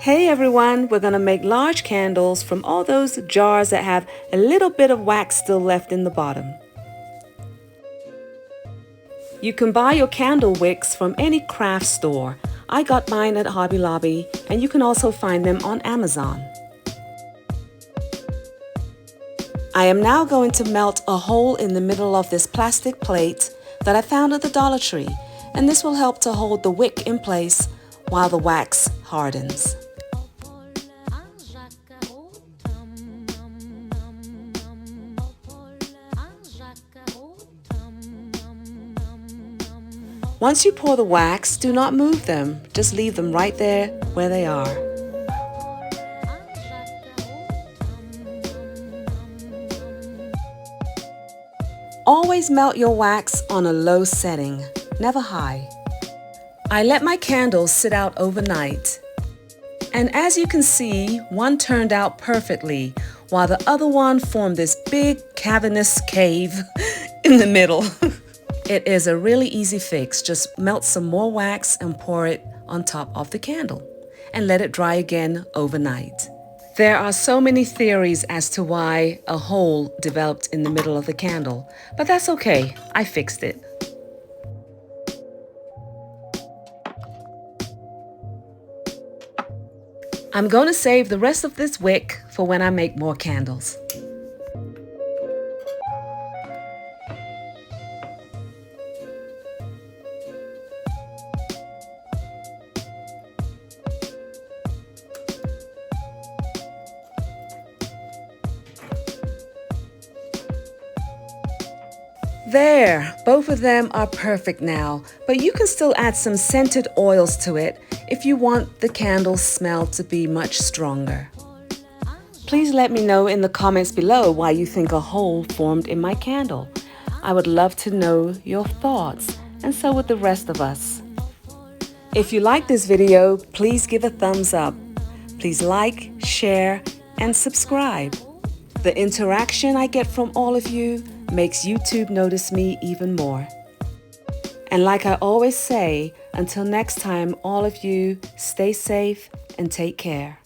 Hey everyone, we're going to make large candles from all those jars that have a little bit of wax still left in the bottom. You can buy your candle wicks from any craft store. I got mine at Hobby Lobby, and you can also find them on Amazon. I am now going to melt a hole in the middle of this plastic plate that I found at the Dollar Tree, and this will help to hold the wick in place while the wax hardens. Once you pour the wax, do not move them. Just leave them right there where they are. Always melt your wax on a low setting, never high. I let my candles sit out overnight. And as you can see, one turned out perfectly, while the other one formed this big cavernous cave in the middle. It is a really easy fix. Just melt some more wax and pour it on top of the candle and let it dry again overnight. There are so many theories as to why a hole developed in the middle of the candle, but that's okay. I fixed it. I'm going to save the rest of this wick for when I make more candles. There, both of them are perfect now, but you can still add some scented oils to it if you want the candle smell to be much stronger. Please let me know in the comments below why you think a hole formed in my candle. I would love to know your thoughts, and so would the rest of us. If you like this video, please give a thumbs up. Please like, share, and subscribe. The interaction I get from all of you makes YouTube notice me even more. And like I always say, until next time, all of you stay safe and take care.